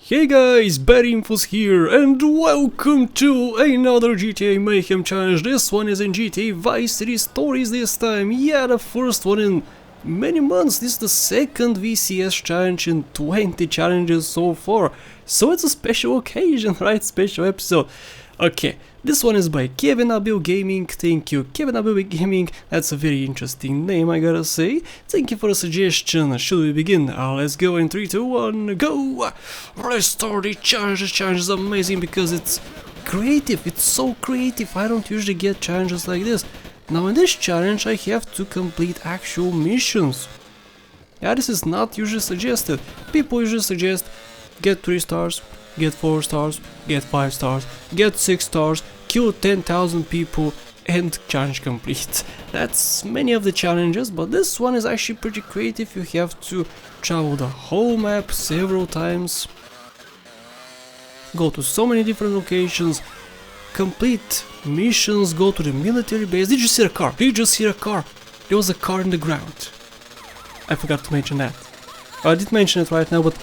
Hey guys, Bad Infos here and welcome to another GTA Mayhem challenge. This one is in GTA Vice City Stories this time. Yeah, the first one in many months. This is the second VCS challenge in 20 challenges so far. So it's a special occasion, right? Special episode. Okay, this one is by KevinAbill Gaming. Thank you, KevinAbill Gaming. That's a very interesting name, I gotta say. Thank you for the suggestion. Should we begin? Let's go in 3, 2, 1, go! Let's start the challenge. This challenge is amazing because it's creative. It's so creative. I don't usually get challenges like this. Now in this challenge I have to complete actual missions. Yeah, this is not usually suggested. People usually suggest get 3 stars, get 4 stars, get 5 stars, get 6 stars, kill 10,000 people and challenge complete. That's many of the challenges, but this one is actually pretty creative. You have to travel the whole map several times, go to so many different locations, complete missions, go to the military base. Did you see a car? Did you just see a car? There was a car in the ground. I forgot to mention that. I did mention it right now, but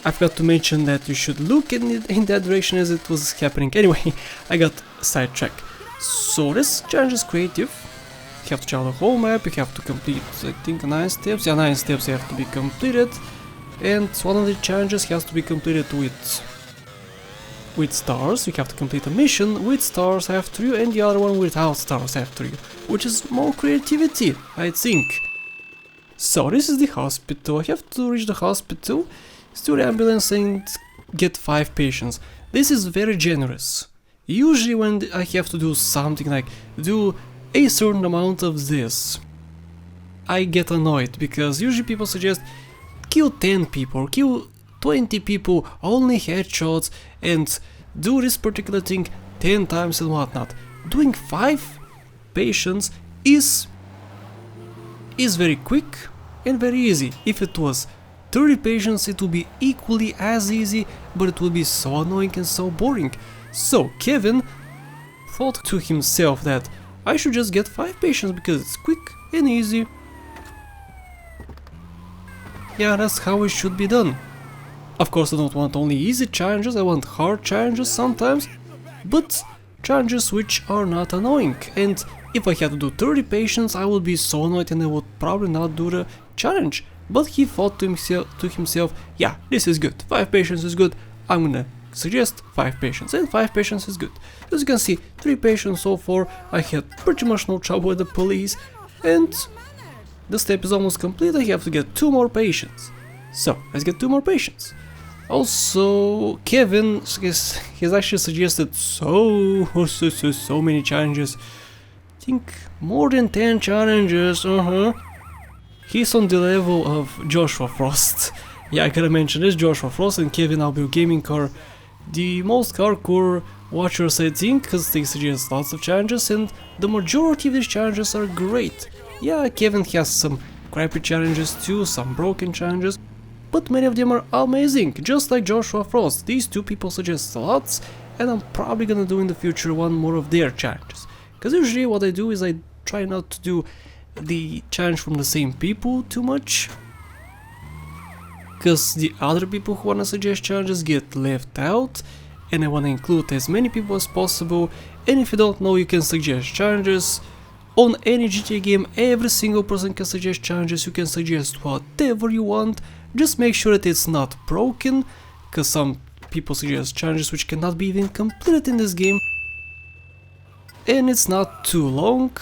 I forgot to mention that you should look in that direction as it was happening. Anyway, I got sidetracked. So this challenge is creative. You have to travel the whole map, you have to complete, I think, 9 steps. Yeah, 9 steps have to be completed. And one of the challenges has to be completed with stars. You have to complete a mission with stars after you, and the other one without stars after you. Which is more creativity, I think. So this is the hospital. I have to reach the hospital, steal the ambulance and get 5 patients. This is very generous. Usually when I have to do something like do a certain amount of this, I get annoyed because usually people suggest kill 10 people, kill 20 people, only headshots, and do this particular thing 10 times and whatnot. Doing 5 patients is very quick and very easy. If it was 30 patients, it will be equally as easy, but it will be so annoying and so boring. So Kevin thought to himself that I should just get 5 patients because it's quick and easy. Yeah, that's how it should be done. Of course I don't want only easy challenges, I want hard challenges sometimes, but challenges which are not annoying. And if I had to do 30 patients, I would be so annoyed and I would probably not do the challenge. But he thought to himself, yeah, this is good, 5 patients is good, I'm gonna suggest 5 patients, and 5 patients is good. As you can see, 3 patients so far. I had pretty much no trouble with the police, and the step is almost complete. I have to get 2 more patients. So, let's get 2 more patients. Also, Kevin has actually suggested so many challenges. I think more than 10 challenges, He's on the level of Joshua Frost. Yeah, I gotta mention this, Joshua Frost and KevinAbill Gaming are the most hardcore watchers, I think, because they suggest lots of challenges and the majority of these challenges are great. Yeah, Kevin has some crappy challenges too, some broken challenges, but many of them are amazing, just like Joshua Frost. These 2 people suggest lots, and I'm probably gonna do in the future one more of their challenges. Because usually what I do is I try not to do the challenge from the same people too much, because the other people who wanna suggest challenges get left out, and I wanna include as many people as possible. And if you don't know, you can suggest challenges on any GTA game. Every single person can suggest challenges. You can suggest whatever you want, just make sure that it's not broken, because some people suggest challenges which cannot be even completed in this game, and it's not too long.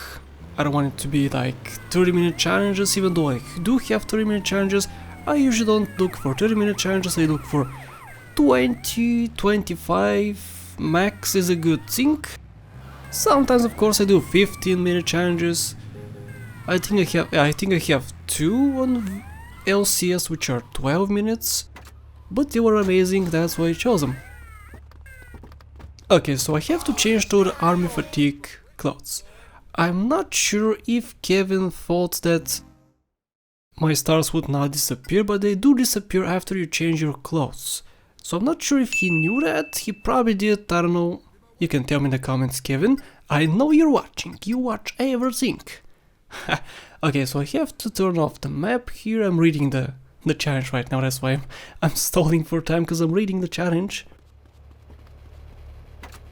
I don't want it to be like 30-minute challenges, even though I do have 30-minute challenges. I usually don't look for 30-minute challenges, I look for 20, 25 max is a good thing. Sometimes of course I do 15-minute challenges. I think I have 2 on LCS which are 12 minutes, but they were amazing, that's why I chose them. Okay, so I have to change to the army fatigue clothes. I'm not sure if Kevin thought that my stars would not disappear, but they do disappear after you change your clothes. So I'm not sure if he knew that, he probably did, I don't know. You can tell me in the comments, Kevin. I know you're watching, you watch everything. Okay, so I have to turn off the map here. I'm reading the the challenge right now, that's why I'm stalling for time, because I'm reading the challenge.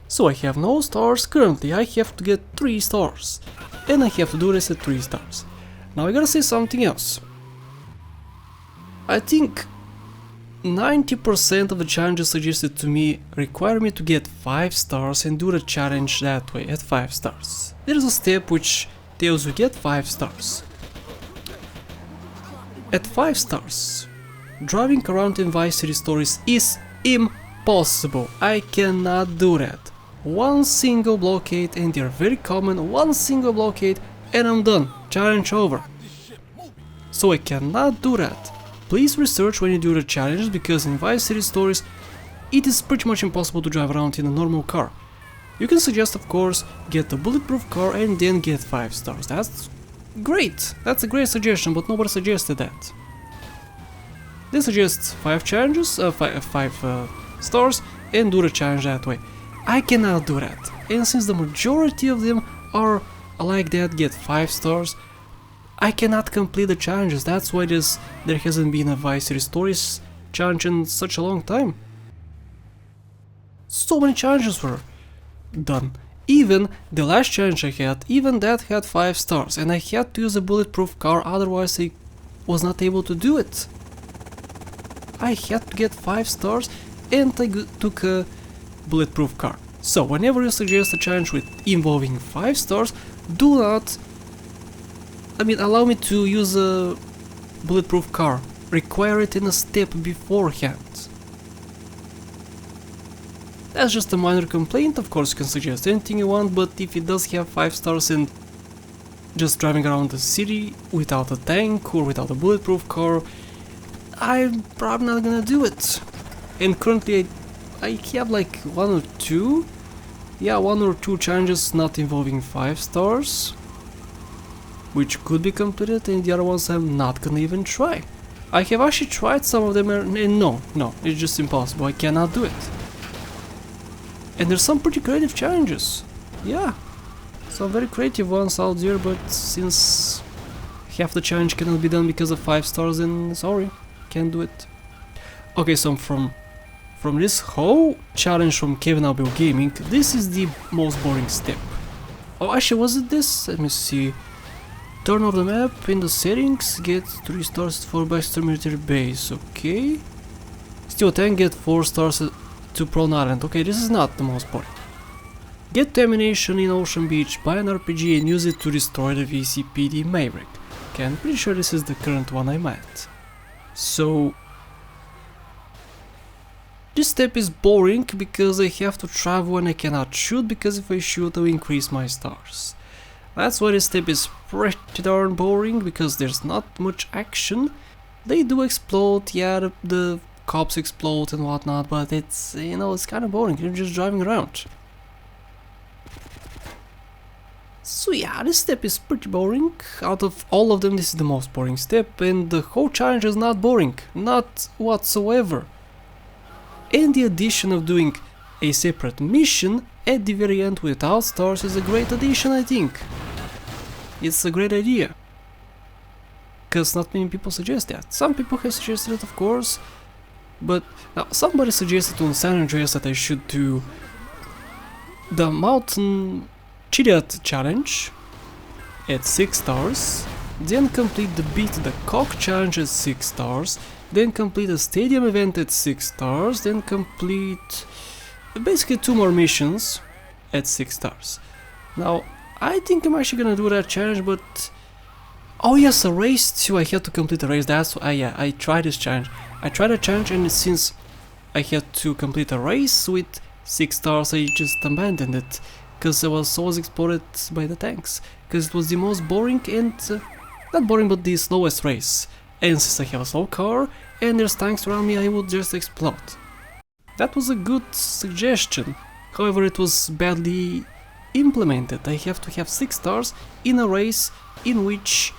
So I have no stars currently, I have to get 3 stars. And I have to do this at 3 stars. Now I gotta say something else. I think 90% of the challenges suggested to me require me to get 5 stars and do the challenge that way, at 5 stars. There's a step which tells you get 5 stars. At 5 stars, driving around in Vice City Stories is impossible. I cannot do that. One single blockade, and they're very common, one single blockade and I'm done. Challenge over. So I cannot do that. Please research when you do the challenge, because in Vice City Stories it is pretty much impossible to drive around in a normal car. You can suggest, of course, get a bulletproof car and then get 5 stars. That's great. That's a great suggestion, but nobody suggested that. They suggest 5 challenges, 5 stars, and do the challenge that way. I cannot do that, and since the majority of them are like that, get 5 stars, I cannot complete the challenges. That's why there hasn't been a Vice City Stories challenge in such a long time. So many challenges were done. Even the last challenge I had, even that had 5 stars, and I had to use a bulletproof car, otherwise I was not able to do it. I had to get 5 stars and I took a bulletproof car. So whenever you suggest a challenge with involving 5 stars, do not, allow me to use a bulletproof car. Require it in a step beforehand. That's just a minor complaint. Of course you can suggest anything you want, but if it does have 5 stars and just driving around the city without a tank or without a bulletproof car, I'm probably not gonna do it. And currently I have like 1 or 2 challenges not involving 5 stars, which could be completed, and the other ones I'm not gonna even try. I have actually tried some of them and no, it's just impossible, I cannot do it. And there's some pretty creative challenges, yeah, some very creative ones out there, but since half the challenge cannot be done because of 5 stars, then sorry, can't do it. Okay, so from this whole challenge from KevinAbill Gaming, this is the most boring step. Oh, actually, was it this? Let me see. Turn off the map in the settings, get 3 stars at Fort Baxter military base, okay. Steal tank, get 4 stars to Prawn Island, okay, this is not the most boring. Get Ammu-Nation in Ocean Beach, buy an RPG and use it to destroy the VCPD Maverick. Okay, I'm pretty sure this is the current one I'm at. So this step is boring because I have to travel and I cannot shoot, because if I shoot I will increase my stars. That's why this step is pretty darn boring, because there's not much action. They do explode, yeah, the cops explode and whatnot, but it's, it's kind of boring, you're just driving around. So yeah, this step is pretty boring. Out of all of them, this is the most boring step, and the whole challenge is not boring, not whatsoever. And the addition of doing a separate mission at the very end without stars is a great addition, I think. It's a great idea. Because not many people suggest that. Some people have suggested it, of course, but now somebody suggested on San Andreas that I should do the Mountain Chariot challenge at 6 stars, then complete the Beat the Cock challenge at 6 stars, then complete a stadium event at 6 stars, then complete basically 2 more missions at 6 stars. Now, I think I'm actually gonna do that challenge, but oh yes, a race too, I had to complete a race, that's why, yeah, I tried this challenge. I tried a challenge, and since I had to complete a race with 6 stars, I just abandoned it, because I was always exploded by the tanks, because it was the most boring and, not boring, but the slowest race. And since I have a slow car and there's tanks around me, I would just explode. That was a good suggestion, however it was badly implemented. I have to have 6 stars in a race in which,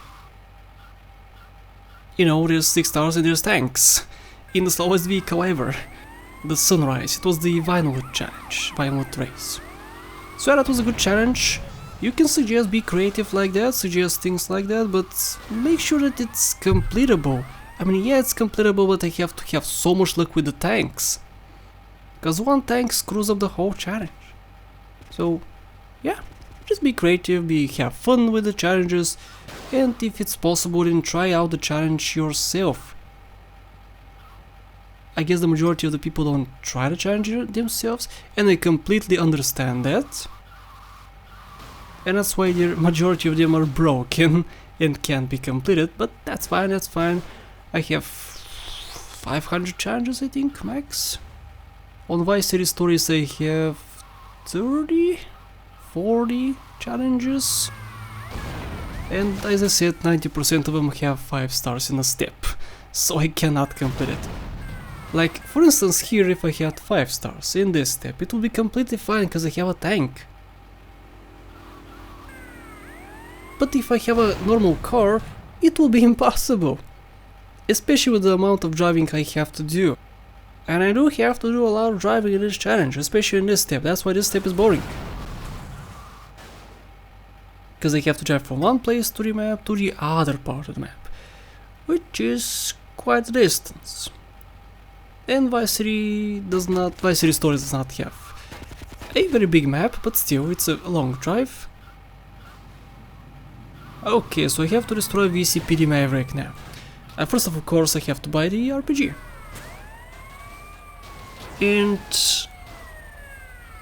there's 6 stars and there's tanks. In the slowest vehicle ever, the Sunrise, it was the Vinewood challenge, Vinewood race. So yeah, that was a good challenge. You can suggest, be creative like that, suggest things like that, but make sure that it's completable. I mean, yeah, it's completable, but I have to have so much luck with the tanks. Because one tank screws up the whole challenge. So, yeah, just be creative, have fun with the challenges, and if it's possible, then try out the challenge yourself. I guess the majority of the people don't try the challenge themselves, and I completely understand that. And that's why the majority of them are broken and can't be completed, but that's fine, that's fine. I have 500 challenges, I think, max. On Vice City Stories I have 30, 40 challenges. And as I said, 90% of them have 5 stars in a step, so I cannot complete it. Like, for instance, here if I had 5 stars in this step, it would be completely fine because I have a tank. But if I have a normal car, it will be impossible. Especially with the amount of driving I have to do. And I do have to do a lot of driving in this challenge, especially in this step. That's why this step is boring. Because I have to drive from one place to the map to the other part of the map, which is quite a distance. And Vice City Stories does not have a very big map, but still, it's a long drive. Okay, so I have to destroy VCPD Maverick now. And first of course I have to buy the RPG. And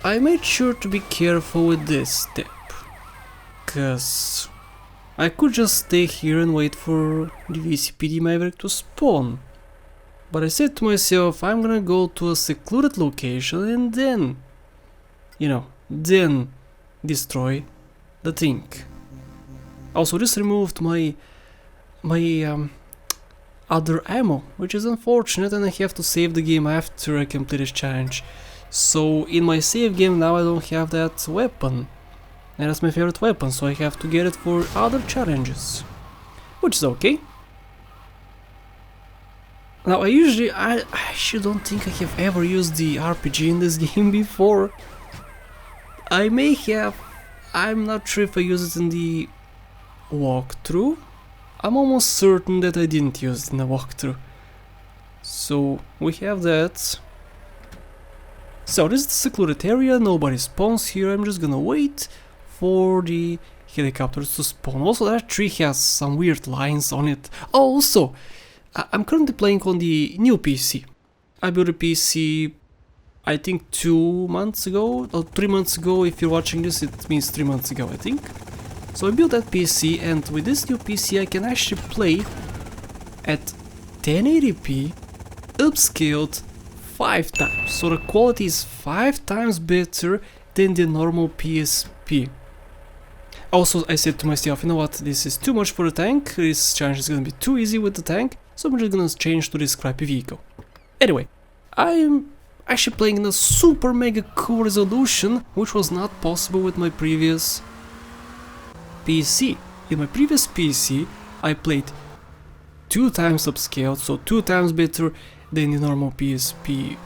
I made sure to be careful with this step, cause I could just stay here and wait for the VCPD Maverick to spawn. But I said to myself, I'm gonna go to a secluded location and then, then destroy the thing. Also, this removed my other ammo, which is unfortunate, and I have to save the game after I complete this challenge. So in my save game now I don't have that weapon, and that's my favorite weapon, so I have to get it for other challenges, which is okay. Now I actually don't think I have ever used the RPG in this game before. I may have, I'm not sure if I used it in the walkthrough. I'm almost certain that I didn't use it in the walkthrough. So we have that. So this is the secluded area, nobody spawns here. I'm just gonna wait for the helicopters to spawn. Also, that tree has some weird lines on it. Oh, also, I'm currently playing on the new PC. I built a PC, I think 2 months ago, or 3 months ago. If you're watching this, it means 3 months ago, I think. So I built that PC, and with this new PC I can actually play at 1080p upscaled 5 times. So the quality is 5 times better than the normal PSP. Also, I said to myself, you know what, this is too much for the tank, this challenge is gonna be too easy with the tank, so I'm just gonna change to this crappy vehicle. Anyway, I'm actually playing in a super mega cool resolution, which was not possible with my previous PC. In my previous PC, I played 2 times upscaled, so 2 times better than the normal PSP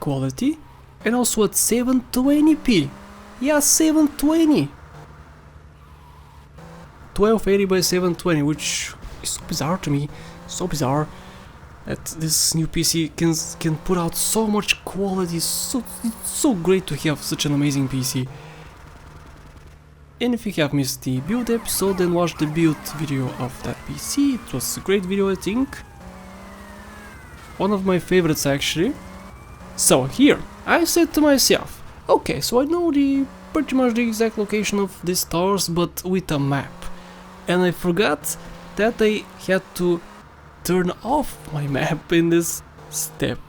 quality, and also at 720p. Yeah, 720! 1280 by 720, which is so bizarre to me, so bizarre that this new PC can put out so much quality. It's so great to have such an amazing PC. And if you have missed the build episode, then watch the build video of that PC. It was a great video, I think. One of my favorites, actually. So here, I said to myself, okay, so I know pretty much the exact location of these stars, but with a map. And I forgot that I had to turn off my map in this step.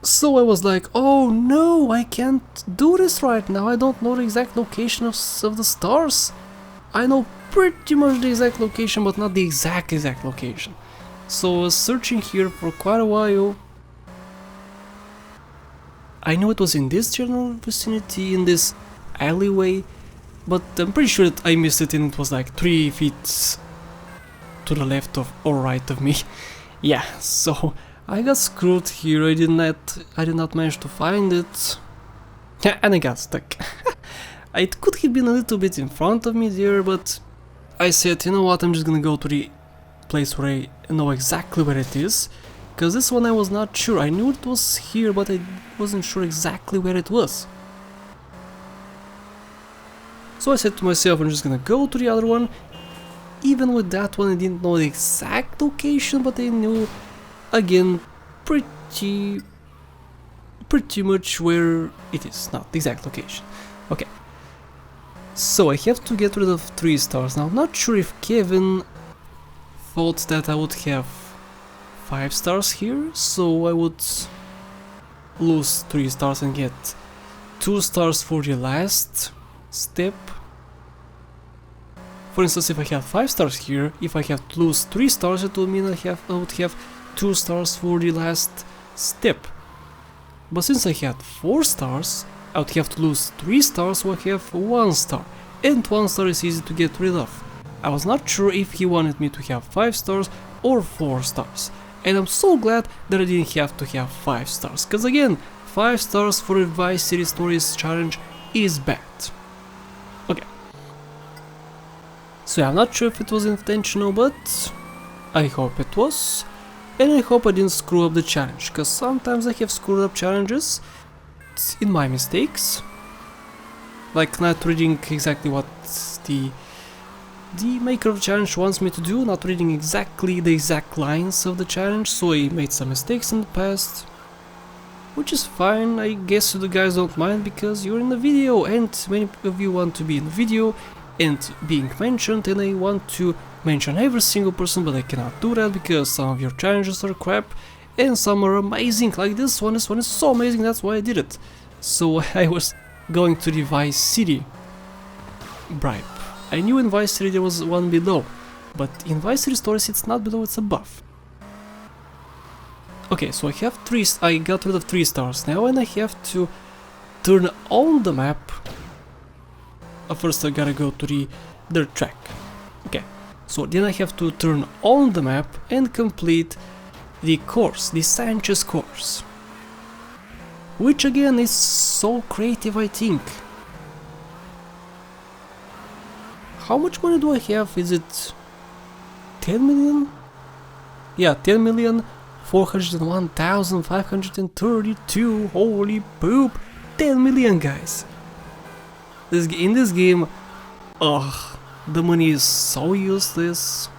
So I was like, oh no, I can't do this right now, I don't know the exact location of the stars. I know pretty much the exact location, but not the exact location. So I was searching here for quite a while. I knew it was in this general vicinity, in this alleyway, but I'm pretty sure that I missed it and it was like 3 feet to the left of or right of me. Yeah, so I got screwed here. I did not manage to find it. Yeah, and I got stuck. It could have been a little bit in front of me there, but I said, you know what, I'm just gonna go to the place where I know exactly where it is, because this one I was not sure. I knew it was here, but I wasn't sure exactly where it was. So I said to myself, I'm just gonna go to the other one. Even with that one I didn't know the exact location, but I knew, again, pretty much where it is, not the exact location. Okay. So I have to get rid of 3 stars. Now I'm not sure if Kevin thought that I would have 5 stars here, so I would lose 3 stars and get 2 stars for the last step. For instance, if I have 5 stars here, if I have to lose 3 stars, it would mean I would have 2 stars for the last step. But since I had 4 stars, I would have to lose 3 stars, so I have 1 star. And 1 star is easy to get rid of. I was not sure if he wanted me to have 5 stars or 4 stars. And I'm so glad that I didn't have to have 5 stars. Cause again, 5 stars for a Vice City Stories challenge is bad. Okay. So I'm not sure if it was intentional, but I hope it was. And I hope I didn't screw up the challenge, cause sometimes I have screwed up challenges in my mistakes. Like not reading exactly what the maker of the challenge wants me to do, not reading exactly the exact lines of the challenge, so I made some mistakes in the past. Which is fine, I guess you guys don't mind, because you're in the video and many of you want to be in the video and being mentioned, and I want to mention every single person, but I cannot do that because some of your challenges are crap and some are amazing, like this one is so amazing, that's why I did it. So I was going to the Vice City bribe. I knew in Vice City there was one below, but in Vice City Stories it's not below, it's above. Okay, so I got rid of 3 stars now, and I have to turn on the map. First I gotta go to the dirt track. Okay, so then I have to turn on the map and complete the course, the Sanchez course. Which again is so creative, I think. How much money do I have? Is it 10 million? Yeah, 10,401,532. Holy poop! 10 million, guys! In this game, the money is so useless.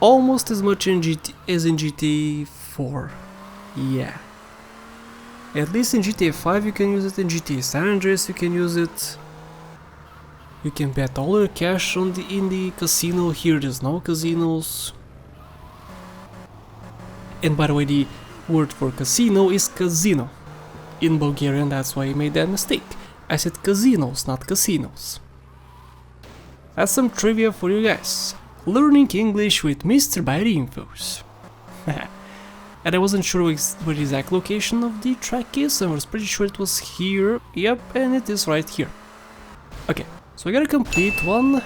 Almost as much as in GTA 4. Yeah. At least in GTA 5 you can use it, in GTA San Andreas you can use it. You can bet all your cash in the casino. Here there's no casinos. And by the way, the word for casino is casino in Bulgarian, that's why I made that mistake. I said casinos, not casinos. That's some trivia for you guys. Learning English with Mr. Byte Infos. And I wasn't sure where the exact location of the track is, I was pretty sure it was here. Yep, and it is right here. Okay, so I gotta complete one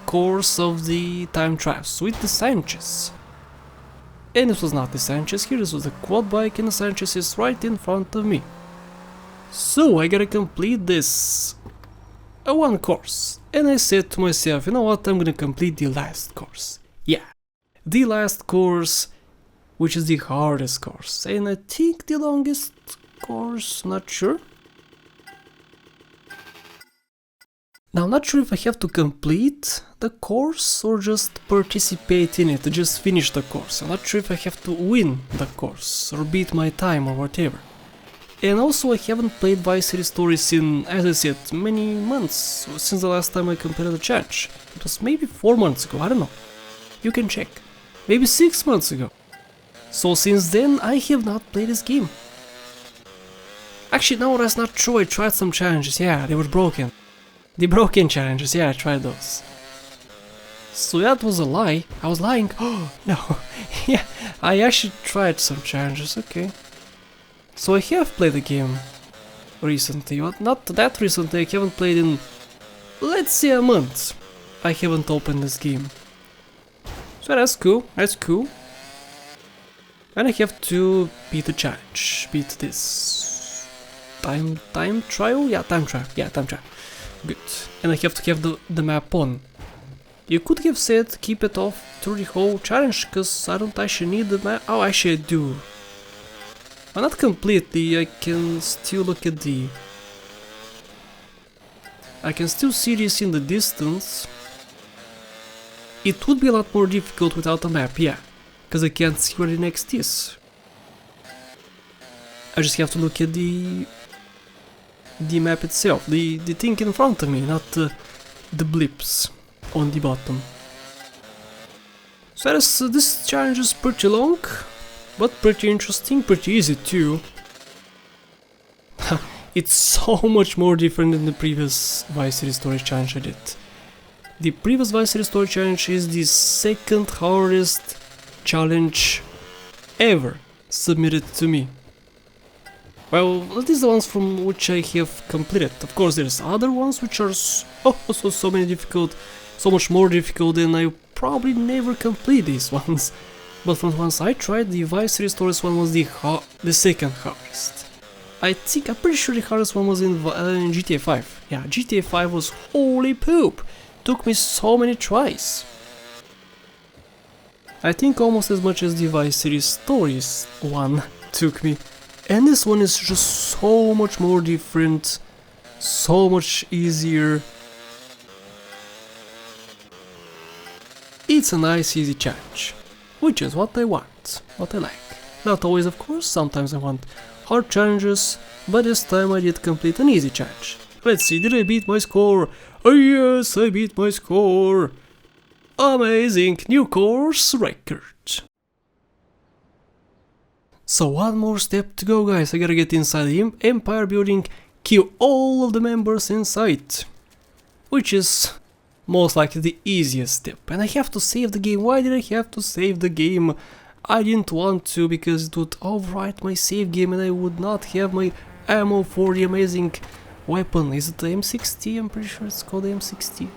course of the time trials with the Sanchez. And this was not the Sanchez here, this was the quad bike, and the Sanchez is right in front of me. So I gotta complete this one course. And I said to myself, you know what, I'm gonna complete the last course. Yeah, the last course, which is the hardest course, and I think the longest course, not sure. Now I'm not sure if I have to complete the course or just participate in it, just finish the course. I'm not sure if I have to win the course or beat my time or whatever. And also I haven't played Vice City Stories in, as I said, many months, since the last time I completed the challenge. It was maybe 4 months ago, I don't know. You can check. Maybe 6 months ago. So since then I have not played this game. Actually no, that's not true, I tried some challenges, yeah, they were broken. The broken challenges, yeah, I tried those. So that was a lie, I was lying. Oh no, yeah, I actually tried some challenges, okay. So I have played the game recently, but not that recently, I haven't played in, let's say, a month. I haven't opened this game. So that's cool, that's cool. And I have to beat the challenge, beat this time trial? Yeah, time trial, Good. And I have to have the map on. You could have said keep it off through the whole challenge, cause I don't actually need the map. Oh, actually I do. But not completely, I can still look at the... I can still see this in the distance. It would be a lot more difficult without a map, yeah. Cause I can't see where the next is. I just have to look at the map itself, the thing in front of me, not the blips on the bottom. So this challenge is pretty long, but pretty interesting, pretty easy too. It's so much more different than the previous Vice City Stories challenge I did. The previous Vice City Story challenge is the second hardest challenge ever submitted to me. Well, that is the ones from which I have completed. Of course, there's other ones which are so much more difficult, and I probably never complete these ones. But from the ones I tried, the Vice City Stories one was the second hardest. I'm pretty sure the hardest one was in GTA 5. Yeah, GTA 5 was holy poop. Took me so many tries. I think almost as much as the Vice City Stories one took me. And this one is just so much more different, so much easier. It's a nice easy challenge, which is what I want, what I like. Not always, of course, sometimes I want hard challenges, but this time I did complete an easy challenge. Let's see, did I beat my score? Oh yes, I beat my score! Amazing, new course record. So one more step to go, guys. I gotta get inside the Empire building, kill all of the members inside, which is most likely the easiest step. And I have to save the game. Why did I have to save the game? I didn't want to, because it would overwrite my save game and I would not have my ammo for the amazing weapon. Is it the M60? I'm pretty sure it's called the M60.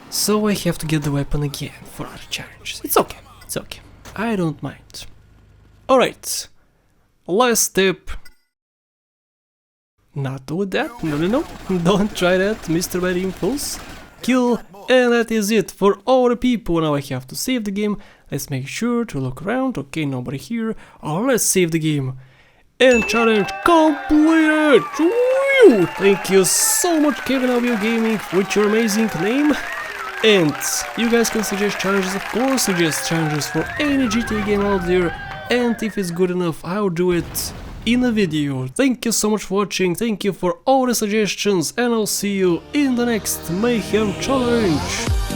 So I have to get the weapon again for other challenges. It's okay, it's okay. I don't mind. Alright, last step. Not do that, no, don't try that, Mr. Bad Impulse. Kill, and that is it for all the people. Now I have to save the game. Let's make sure to look around. Okay, nobody here. Oh, let's save the game. And challenge completed! Woo! Thank you so much, KevinAbill Gaming, with your amazing name. And you guys can suggest challenges, of course, suggest challenges for any GTA game out there. And if it's good enough, I'll do it in a video. Thank you so much for watching, thank you for all the suggestions, and I'll see you in the next Mayhem challenge!